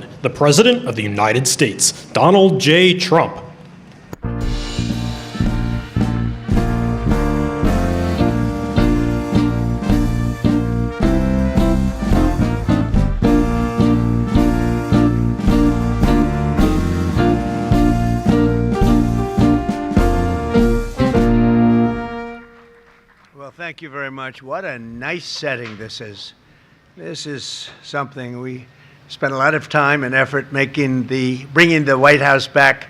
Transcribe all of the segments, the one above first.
The President of the United States, Donald J. Trump. Well, thank you very much. What a nice setting this is. This is something we spent a lot of time and effort bringing the White House back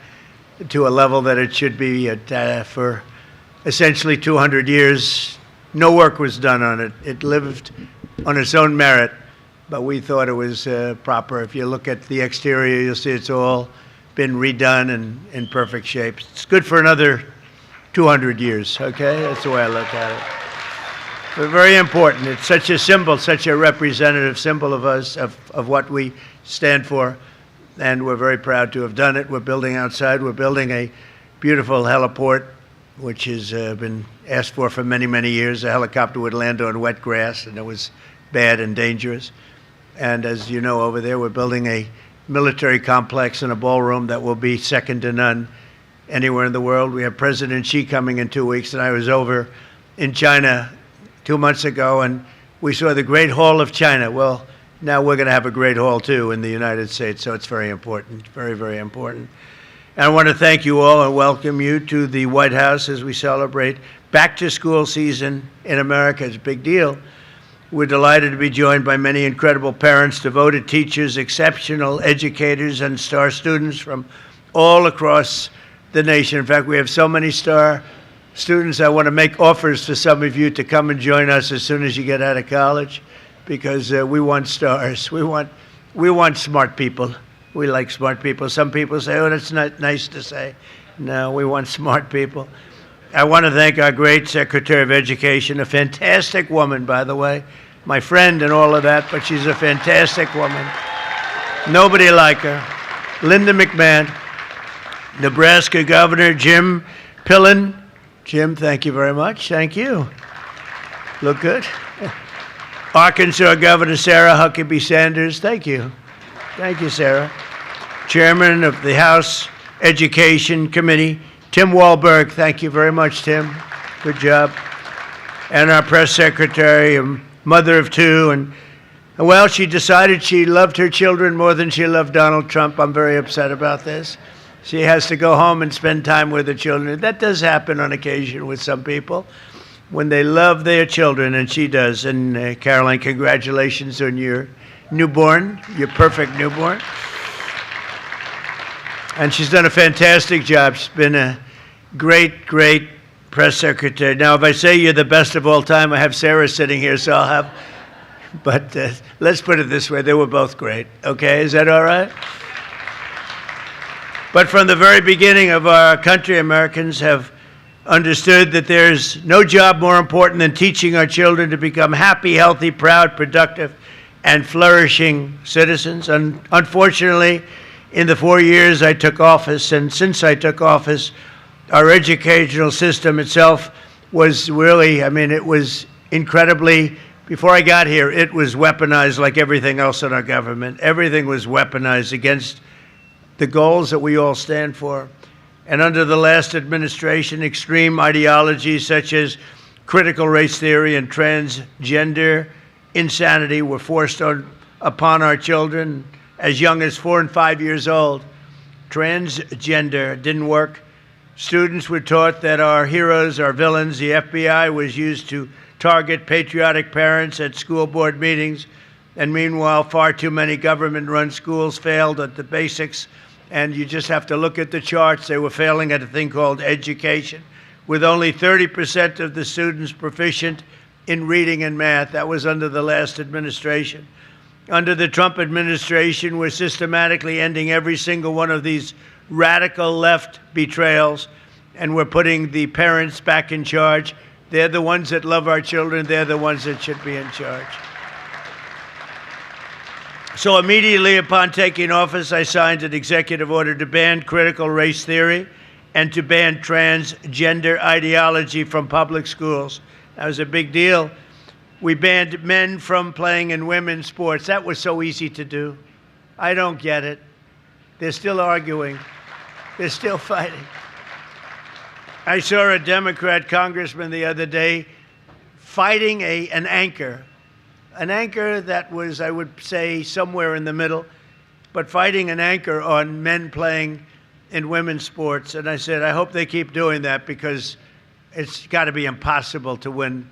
to a level that it should be at. For essentially 200 years, no work was done on it. It lived on its own merit, but we thought it was proper. If you look at the exterior, you'll see it's all been redone and in perfect shape. It's good for another 200 years, okay? That's the way I look at it. But very important. It's such a symbol, such a representative symbol of us, of what we stand for, and we're very proud to have done it. We're building outside. We're building a beautiful heliport, which has been asked for many, many years. A helicopter would land on wet grass, and it was bad and dangerous. And as you know, over there, we're building a military complex and a ballroom that will be second to none anywhere in the world. We have President Xi coming in 2 weeks, and I was over in China 2 months ago, and we saw the Great Hall of China. Well, now we're going to have a Great Hall, too, in the United States, so it's very important, very, very important. And I want to thank you all and welcome you to the White House as we celebrate back-to-school season in America. It's a big deal. We're delighted to be joined by many incredible parents, devoted teachers, exceptional educators, and star students from all across the nation. In fact, we have so many star students, I want to make offers to some of you to come and join us as soon as you get out of college, because we want stars. We want smart people. We like smart people. Some people say, oh, that's not nice to say. No, we want smart people. I want to thank our great Secretary of Education, a fantastic woman, by the way, my friend and all of that, but she's a fantastic woman. Nobody like her. Linda McMahon, Nebraska Governor Jim Pillen. Jim, thank you very much. Thank you. Look good. Arkansas Governor Sarah Huckabee Sanders. Thank you. Thank you, Sarah. Chairman of the House Education Committee, Tim Walberg. Thank you very much, Tim. Good job. And our press secretary, a mother of two. And well, she decided she loved her children more than she loved Donald Trump. I'm very upset about this. She has to go home and spend time with her children. That does happen on occasion with some people when they love their children, and she does. And Caroline, congratulations on your newborn, your perfect newborn. And she's done a fantastic job. She's been a great, great press secretary. Now, if I say you're the best of all time, I have Sarah sitting here, so I'll have, but let's put it this way, they were both great. Okay, is that all right? But from the very beginning of our country, Americans have understood that there's no job more important than teaching our children to become happy, healthy, proud, productive, and flourishing citizens. And unfortunately, in the 4 years I took office, and since I took office, our educational system itself was really, it was incredibly, before I got here, it was weaponized like everything else in our government. Everything was weaponized against the goals that we all stand for. And under the last administration, extreme ideologies such as critical race theory and transgender insanity were forced upon our children as young as 4 and 5 years old. Transgender didn't work. Students were taught that our heroes are villains. The FBI was used to target patriotic parents at school board meetings. And meanwhile, far too many government-run schools failed at the basics. And you just have to look at the charts. They were failing at a thing called education, with only 30% of the students proficient in reading and math. That was under the last administration. Under the Trump administration, we're systematically ending every single one of these radical left betrayals, and we're putting the parents back in charge. They're the ones that love our children. They're the ones that should be in charge. So immediately upon taking office, I signed an executive order to ban critical race theory and to ban transgender ideology from public schools. That was a big deal. We banned men from playing in women's sports. That was so easy to do. I don't get it. They're still arguing. They're still fighting. I saw a Democrat congressman the other day fighting an anchor that was, I would say, somewhere in the middle, but fighting an anchor on men playing in women's sports. And I said, I hope they keep doing that, because it's got to be impossible to win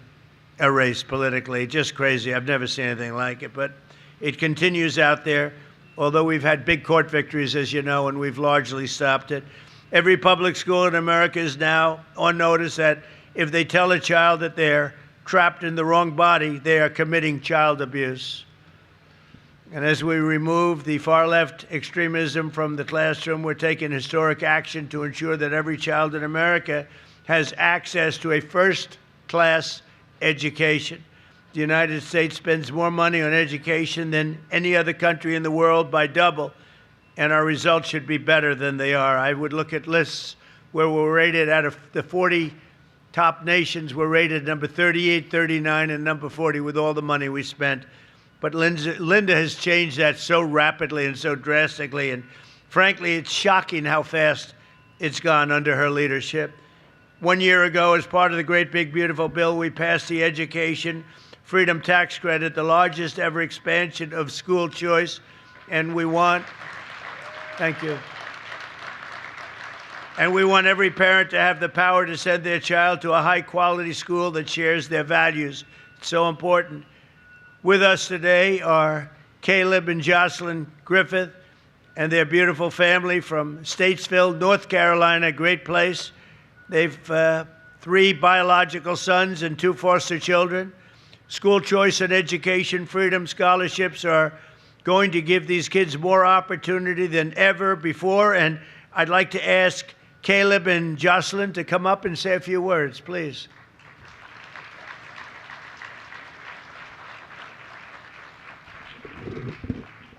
a race politically. Just crazy. I've never seen anything like it. But it continues out there, although we've had big court victories, as you know, and we've largely stopped it. Every public school in America is now on notice that if they tell a child that they're trapped in the wrong body, they are committing child abuse. And as we remove the far-left extremism from the classroom, we're taking historic action to ensure that every child in America has access to a first-class education. The United States spends more money on education than any other country in the world by double, and our results should be better than they are. I would look at lists where we're rated out of the 40 top nations, we're rated number 38, 39, and number 40 with all the money we spent. But Linda has changed that so rapidly and so drastically, and frankly, it's shocking how fast it's gone under her leadership. 1 year ago, as part of the Great Big Beautiful Bill, we passed the Education Freedom Tax Credit, the largest ever expansion of school choice, and we want, thank you, and we want every parent to have the power to send their child to a high-quality school that shares their values. It's so important. With us today are Caleb and Jocelyn Griffith and their beautiful family from Statesville, North Carolina, great place. They've 3 biological sons and 2 foster children. School choice and education freedom scholarships are going to give these kids more opportunity than ever before. And I'd like to ask Caleb and Jocelyn to come up and say a few words, please.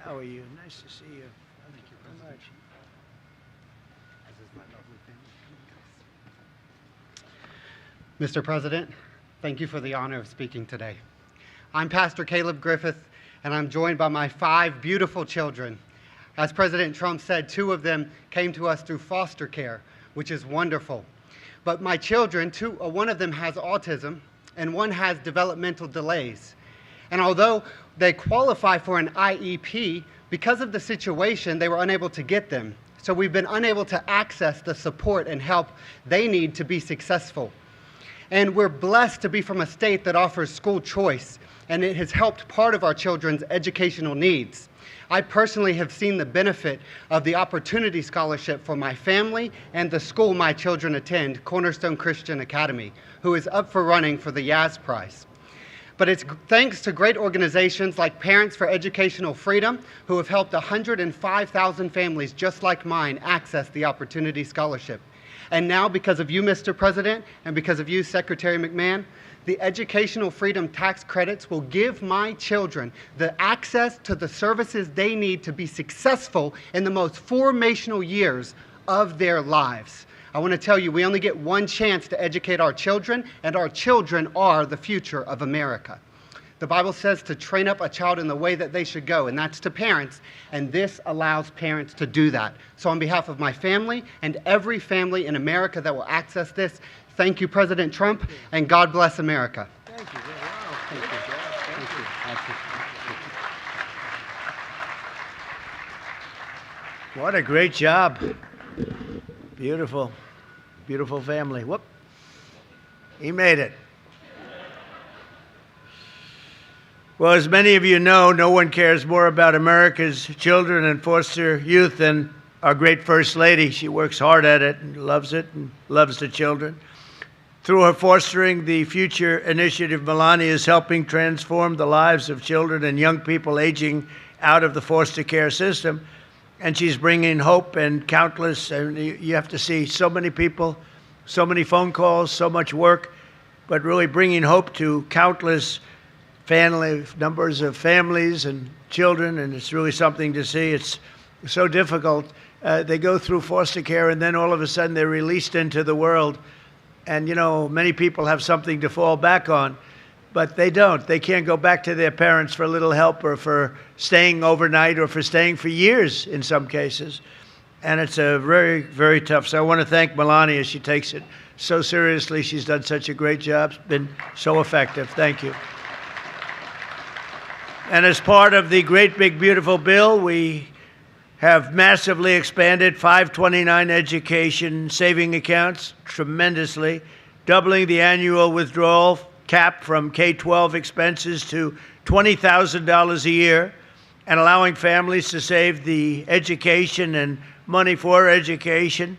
How are you? Nice to see you. Thank you very much. This is my lovely family. Mr. President, thank you for the honor of speaking today. I'm Pastor Caleb Griffith, and I'm joined by my 5 beautiful children. As President Trump said, 2 of them came to us through foster care, which is wonderful. But my children, 1 of them has autism, and 1 has developmental delays. And although they qualify for an IEP, because of the situation, they were unable to get them. So we've been unable to access the support and help they need to be successful. And we're blessed to be from a state that offers school choice, and it has helped part of our children's educational needs. I personally have seen the benefit of the Opportunity Scholarship for my family and the school my children attend, Cornerstone Christian Academy, who is up for running for the Yaz Prize. But it's thanks to great organizations like Parents for Educational Freedom, who have helped 105,000 families just like mine access the Opportunity Scholarship. And now, because of you, Mr. President, and because of you, Secretary McMahon, the Educational Freedom Tax Credits will give my children the access to the services they need to be successful in the most formational years of their lives. I want to tell you, we only get one chance to educate our children, and our children are the future of America. The Bible says to train up a child in the way that they should go, and that's to parents, and this allows parents to do that. So on behalf of my family and every family in America that will access this, thank you, President Trump, and God bless America. Thank you. Wow. Thank you. Thank you. What a great job. Beautiful, beautiful family. Whoop. He made it. Well, as many of you know, no one cares more about America's children and foster youth than our great First Lady. She works hard at it and loves the children. Through her Fostering the Future initiative, Melania is helping transform the lives of children and young people aging out of the foster care system. And she's bringing hope and countless, and you have to see so many people, so many phone calls, so much work, but really bringing hope to countless numbers of families and children, and it's really something to see. It's so difficult. They go through foster care, and then all of a sudden they're released into the world. And, you know, many people have something to fall back on. but they don't. They can't go back to their parents for a little help or for staying overnight or for staying for years in some cases. And it's a very, very tough. So I want to thank Melania. She takes it so seriously. She's done such a great job. It's been so effective. Thank you. And as part of the great, big, beautiful bill, we have massively expanded 529 education saving accounts tremendously, doubling the annual withdrawal cap from K-12 expenses to $20,000 a year, and allowing families to save the education and money for education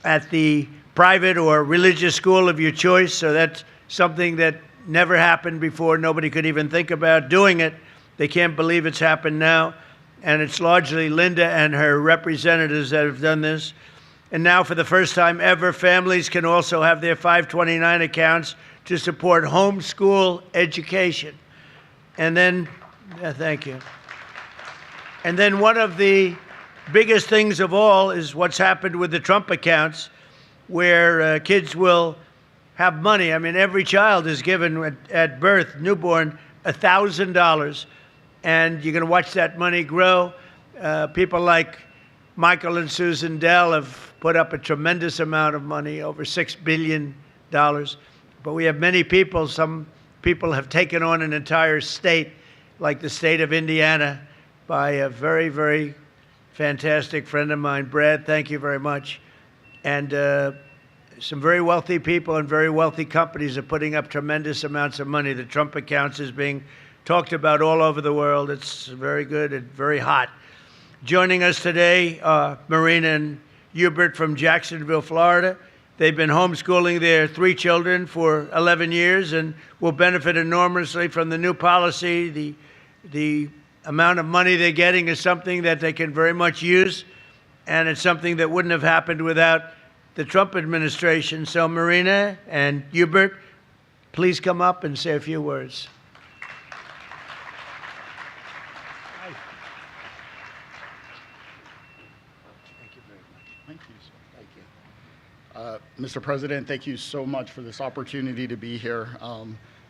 at the private or religious school of your choice. So that's something that never happened before. Nobody could even think about doing it. They can't believe it's happened now. And it's largely Linda and her representatives that have done this. And now, for the first time ever, families can also have their 529 accounts to support homeschool education. And then, thank you. And then one of the biggest things of all is what's happened with the Trump accounts, where kids will have money. I mean, every child is given at birth, newborn, $1,000. And you're going to watch that money grow. People like Michael and Susan Dell have put up a tremendous amount of money, over $6 billion. But we have many people. Some people have taken on an entire state, like the state of Indiana, by a very, very fantastic friend of mine, Brad. Thank you very much. And some very wealthy people and very wealthy companies are putting up tremendous amounts of money. The Trump accounts is being talked about all over the world. It's very good and very hot. Joining us today, Marina and Hubert from Jacksonville, Florida. They've been homeschooling their 3 children for 11 years and will benefit enormously from the new policy. The amount of money they're getting is something that they can very much use, and it's something that wouldn't have happened without the Trump administration. So Marina and Hubert, please come up and say a few words. Mr. President, thank you so much for this opportunity to be here.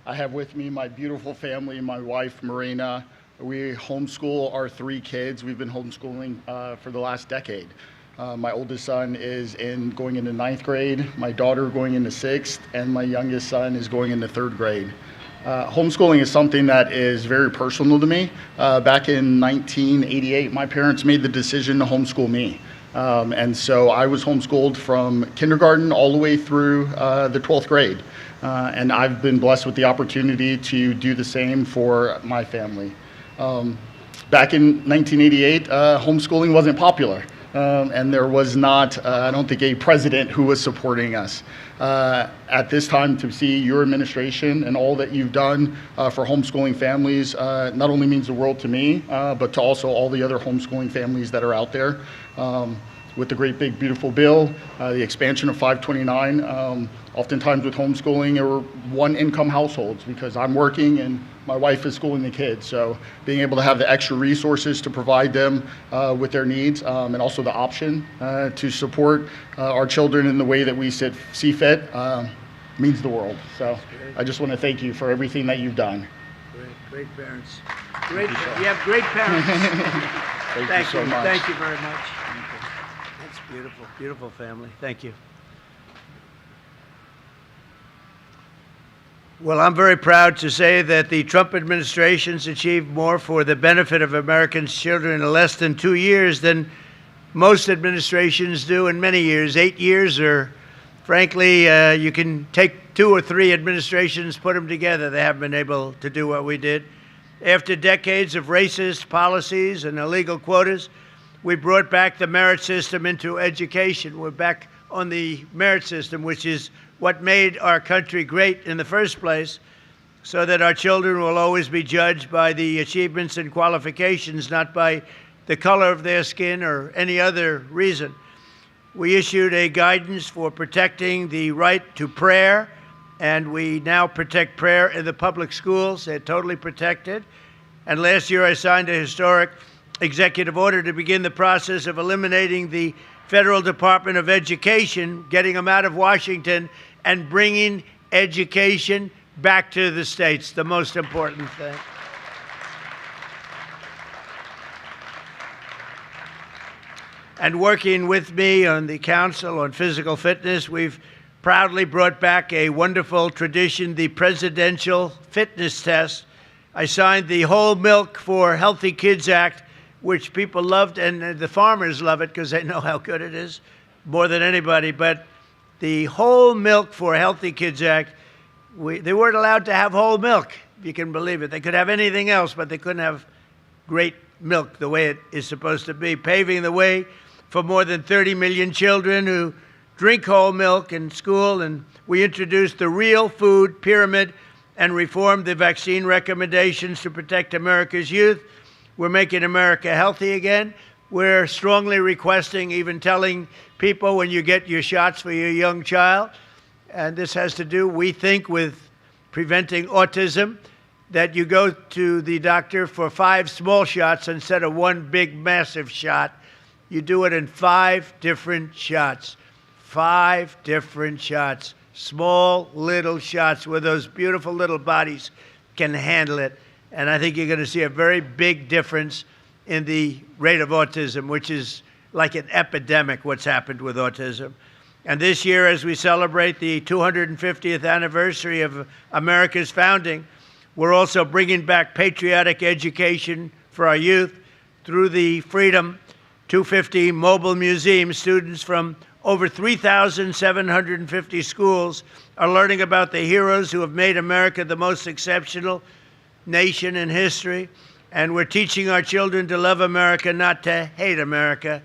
I have with me my beautiful family, my wife, Marina. We homeschool our 3 kids. We've been homeschooling for the last decade. My oldest son is going into 9th grade, my daughter going into 6th, and my youngest son is going into 3rd grade. Homeschooling is something that is very personal to me. Back in 1988, my parents made the decision to homeschool me. And so I was homeschooled from kindergarten all the way through the 12th grade. And I've been blessed with the opportunity to do the same for my family. Back in 1988, homeschooling wasn't popular. And there was not, I don't think, a president who was supporting us. At this time, to see your administration and all that you've done for homeschooling families not only means the world to me, but to also all the other homeschooling families that are out there. With the great, big, beautiful bill, the expansion of 529, oftentimes with homeschooling, there were one-income households because I'm working and my wife is schooling the kids. So being able to have the extra resources to provide them with their needs and also the option to support our children in the way that we see fit means the world. So I just want to thank you for everything that you've done. Great parents. You have great parents. Thank you so much. Thank you very much. That's beautiful, beautiful family. Thank you. Well, I'm very proud to say that the Trump administration's achieved more for the benefit of Americans' children in less than 2 years than most administrations do in many years. 8 years, or frankly, you can take 2 or 3 administrations, put them together. They haven't been able to do what we did. After decades of racist policies and illegal quotas, we brought back the merit system into education. We're back on the merit system, which is what made our country great in the first place, so that our children will always be judged by the achievements and qualifications, not by the color of their skin or any other reason. We issued a guidance for protecting the right to prayer, and we now protect prayer in the public schools. They're totally protected. And last year I signed a historic executive order to begin the process of eliminating the Federal Department of Education, getting them out of Washington and bringing education back to the States, the most important thing. And working with me on the Council on Physical Fitness, we've proudly brought back a wonderful tradition, the Presidential Fitness Test. I signed the Whole Milk for Healthy Kids Act, which people loved, and the farmers love it because they know how good it is, more than anybody. But the Whole Milk for Healthy Kids Act, they weren't allowed to have whole milk, if you can believe it. They could have anything else, but they couldn't have great milk the way it is supposed to be, paving the way for more than 30 million children who drink whole milk in school. And we introduced the Real Food Pyramid and reformed the vaccine recommendations to protect America's youth. We're making America healthy again. We're strongly requesting, even telling people when you get your shots for your young child, and this has to do, we think, with preventing autism, that you go to the doctor for 5 small shots instead of 1 big, massive shot. You do it in 5 different shots. 5 different shots. Small, little shots where those beautiful little bodies can handle it. And I think you're going to see a very big difference in the rate of autism, which is like an epidemic, what's happened with autism. And this year, as we celebrate the 250th anniversary of America's founding, we're also bringing back patriotic education for our youth through the Freedom 250 Mobile Museum. Students from over 3,750 schools are learning about the heroes who have made America the most exceptional nation in history. And we're teaching our children to love America, not to hate America.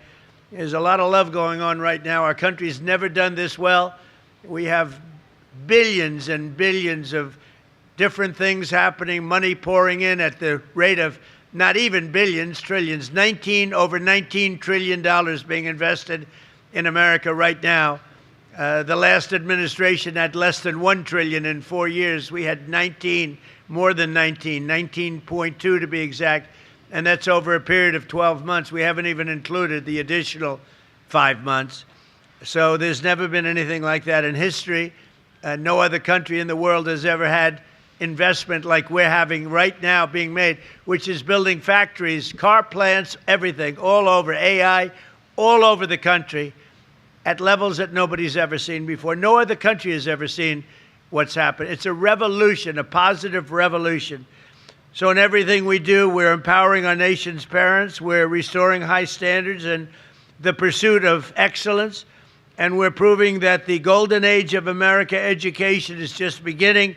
There's a lot of love going on right now. Our country's never done this well. We have billions and billions of different things happening, money pouring in at the rate of not even billions, trillions, over $19 trillion being invested in America right now. The last administration had less than $1 trillion in 4 years. We had 19, more than 19, 19.2 to be exact, and that's over a period of 12 months. We haven't even included the additional 5 months. So there's never been anything like that in history. No other country in the world has ever had investment like we're having right now being made, which is building factories, car plants, everything, all over, AI, all over the country at levels that nobody's ever seen before. No other country has ever seen what's happened. It's a revolution, a positive revolution. So in everything we do, we're empowering our nation's parents, we're restoring high standards and the pursuit of excellence, and we're proving that the golden age of America education is just beginning.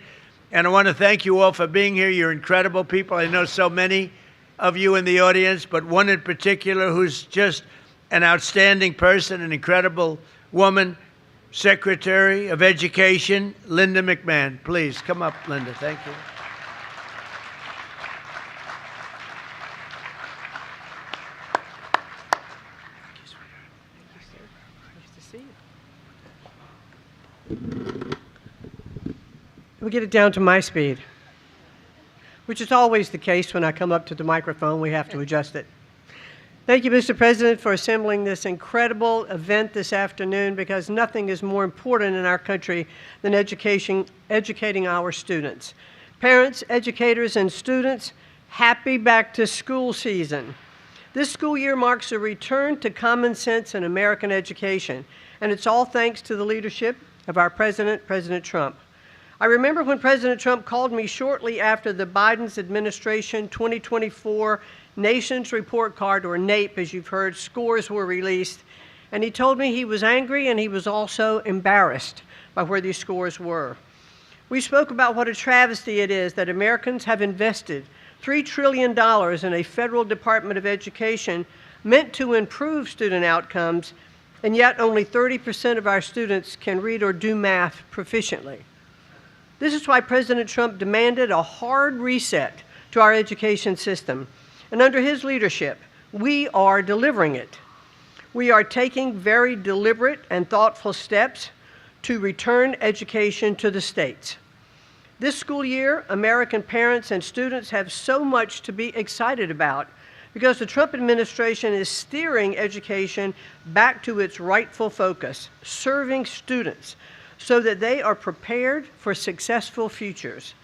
And I want to thank you all for being here. You're incredible people. I know so many of you in the audience, but one in particular who's just an outstanding person, an incredible woman, Secretary of Education, Linda McMahon. Please come up, Linda. Thank you. We get it down to my speed, which is always the case when I come up to the microphone. We have to adjust it. Thank you, Mr. President, for assembling this incredible event this afternoon, because nothing is more important in our country than educating our students. Parents, educators, and students, happy back-to-school season. This school year marks a return to common sense in American education, and it's all thanks to the leadership of our President, President Trump. I remember when President Trump called me shortly after the Biden's administration 2024 Nations Report Card, or NAEP, as you've heard, scores were released, and he told me he was angry and he was also embarrassed by where these scores were. We spoke about what a travesty it is that Americans have invested $3 trillion in a federal Department of Education meant to improve student outcomes, and yet only 30% of our students can read or do math proficiently. This is why President Trump demanded a hard reset to our education system. And under his leadership, we are delivering it. We are taking very deliberate and thoughtful steps to return education to the states. This school year, American parents and students have so much to be excited about because the Trump administration is steering education back to its rightful focus, serving students, so that they are prepared for successful futures.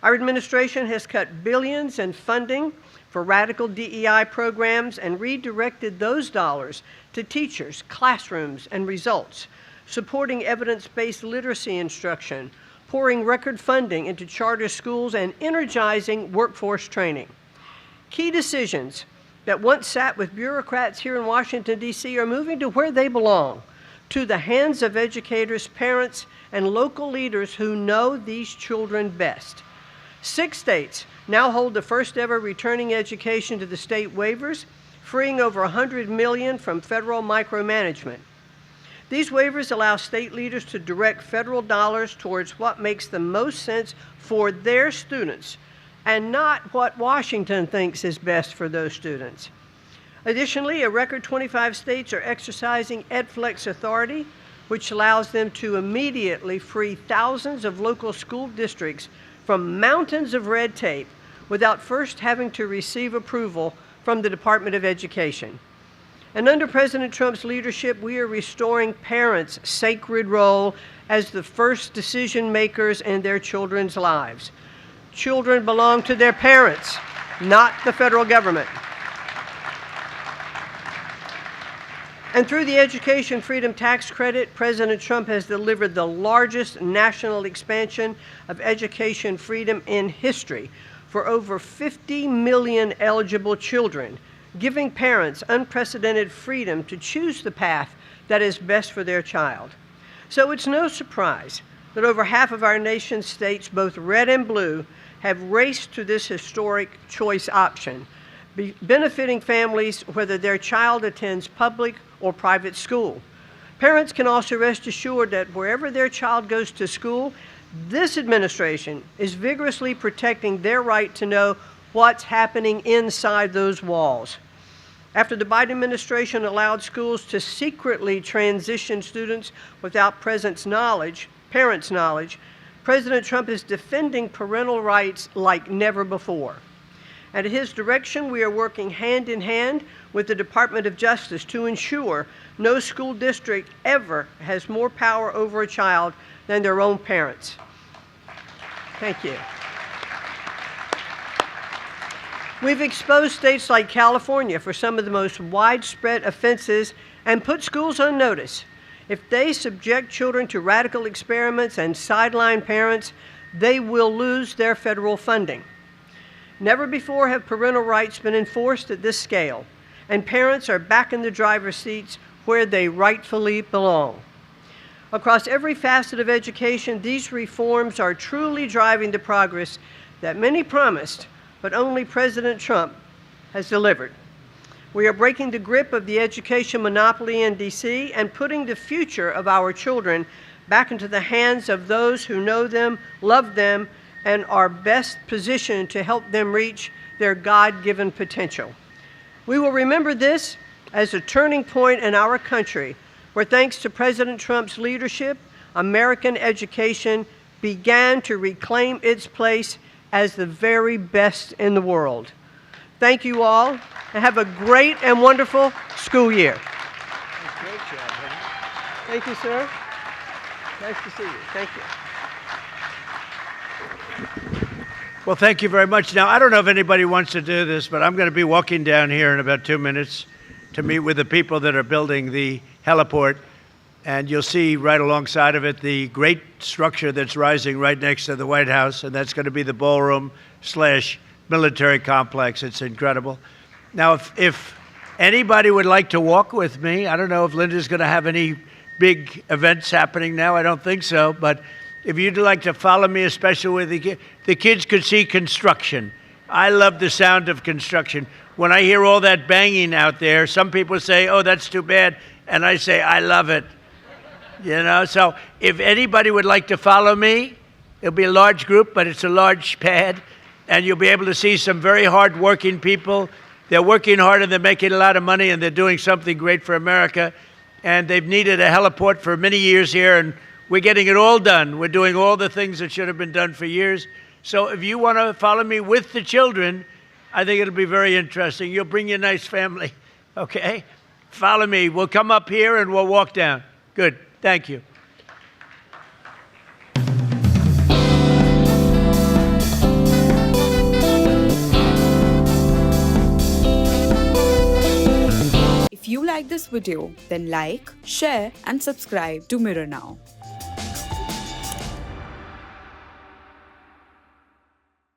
Our administration has cut billions in funding for radical DEI programs and redirected those dollars to teachers, classrooms, and results, supporting evidence-based literacy instruction, pouring record funding into charter schools, and energizing workforce training. Key decisions that once sat with bureaucrats here in Washington, D.C. are moving to where they belong, to the hands of educators, parents, and local leaders who know these children best. 6 states now hold the first ever returning education to the state waivers, freeing over $100 million from federal micromanagement. These waivers allow state leaders to direct federal dollars towards what makes the most sense for their students and not what Washington thinks is best for those students. Additionally, a record 25 states are exercising EdFlex authority, which allows them to immediately free thousands of local school districts from mountains of red tape without first having to receive approval from the Department of Education. And under President Trump's leadership, we are restoring parents' sacred role as the first decision makers in their children's lives. Children belong to their parents, not the federal government. And through the Education Freedom Tax Credit, President Trump has delivered the largest national expansion of education freedom in history for over 50 million eligible children, giving parents unprecedented freedom to choose the path that is best for their child. So it's no surprise that over half of our nation's states, both red and blue, have raced to this historic choice option, benefiting families whether their child attends public or private school. Parents can also rest assured that wherever their child goes to school, this administration is vigorously protecting their right to know what's happening inside those walls. After the Biden administration allowed schools to secretly transition students without parents' knowledge, President Trump is defending parental rights like never before. And at his direction, we are working hand in hand with the Department of Justice to ensure no school district ever has more power over a child than their own parents. Thank you. We've exposed states like California for some of the most widespread offenses and put schools on notice. If they subject children to radical experiments and sideline parents, they will lose their federal funding. Never before have parental rights been enforced at this scale, and parents are back in the driver's seats where they rightfully belong. Across every facet of education, these reforms are truly driving the progress that many promised, but only President Trump has delivered. We are breaking the grip of the education monopoly in D.C. and putting the future of our children back into the hands of those who know them, love them, and are best positioned to help them reach their God-given potential. We will remember this as a turning point in our country where, thanks to President Trump's leadership, American education began to reclaim its place as the very best in the world. Thank you all, and have a great and wonderful school year. Great job, Henry. Thank you, sir. Nice to see you. Thank you. Well, thank you very much. Now, I don't know if anybody wants to do this, but I'm going to be walking down here in about 2 minutes to meet with the people that are building the heliport. And you'll see right alongside of it the great structure that's rising right next to the White House, and that's going to be the ballroom / military complex. It's incredible. Now, if anybody would like to walk with me, I don't know if Linda's going to have any big events happening now. I don't think so, but if you'd like to follow me, especially with the kids could see construction. I love the sound of construction. When I hear all that banging out there, some people say, oh, that's too bad. And I say, I love it. You know, so if anybody would like to follow me, it'll be a large group, but it's a large pad. And you'll be able to see some very hard-working people. They're working hard and they're making a lot of money and they're doing something great for America. And they've needed a heliport for many years here, and we're getting it all done. We're doing all the things that should have been done for years. So if you want to follow me with the children, I think it'll be very interesting. You'll bring your nice family, okay? Follow me. We'll come up here and we'll walk down. Good. Thank you. If you like this video, then like, share and subscribe to Mirror Now.